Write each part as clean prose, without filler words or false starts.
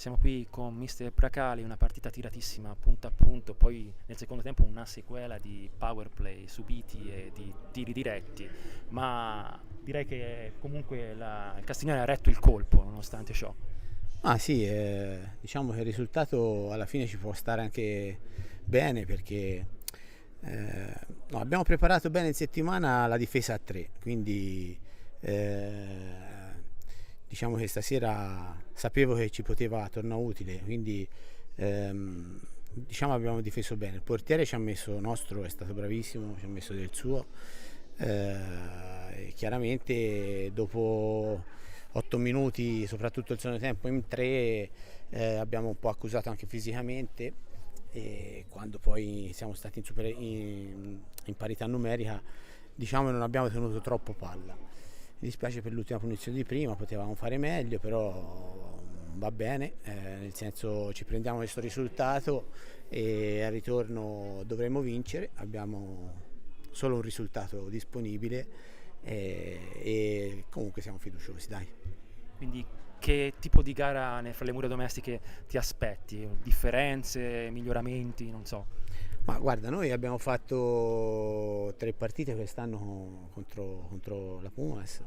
Siamo qui con Mister Pracali, una partita tiratissima punto a punto, poi nel secondo tempo una sequela di power play subiti e di tiri diretti, ma direi che comunque il Castiglione ha retto il colpo nonostante ciò. Ah sì, diciamo che il risultato alla fine ci può stare anche bene perché no, abbiamo preparato bene in settimana la difesa a 3, quindi diciamo che stasera sapevo che ci poteva tornare utile, quindi diciamo abbiamo difeso bene. Il portiere ci ha messo nostro, è stato bravissimo, ci ha messo del suo. E chiaramente dopo 8 minuti, soprattutto il secondo tempo in 3, abbiamo un po' accusato anche fisicamente e quando poi siamo stati in parità numerica diciamo non abbiamo tenuto troppo palla. Mi dispiace per l'ultima punizione di prima, potevamo fare meglio, però va bene, nel senso ci prendiamo questo risultato e al ritorno dovremo vincere, abbiamo solo un risultato disponibile e comunque siamo fiduciosi, dai. Quindi che tipo di gara fra le mura domestiche ti aspetti? Differenze, miglioramenti, non so. Ma guarda, noi abbiamo fatto 3 partite quest'anno contro la Pumas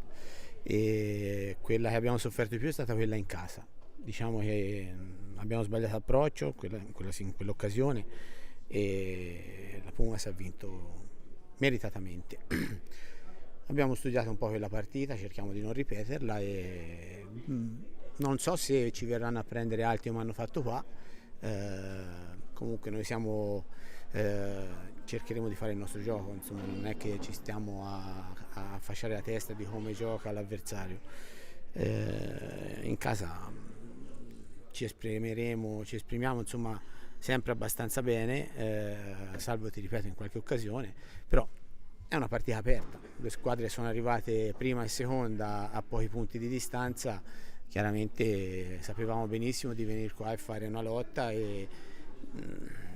e quella che abbiamo sofferto di più è stata quella in casa. Diciamo che abbiamo sbagliato approccio in quell'occasione e la Pumas ha vinto meritatamente. Abbiamo studiato un po' quella partita, cerchiamo di non ripeterla e non so se ci verranno a prendere altri come hanno fatto qua. Comunque noi cercheremo di fare il nostro gioco, insomma, non è che ci stiamo a fasciare la testa di come gioca l'avversario. In casa ci esprimiamo insomma sempre abbastanza bene, salvo ti ripeto in qualche occasione, però è una partita aperta, le squadre sono arrivate prima e seconda a pochi punti di distanza, chiaramente sapevamo benissimo di venire qua e fare una lotta e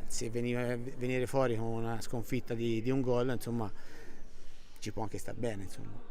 se venire fuori con una sconfitta di un gol insomma ci può anche star bene insomma.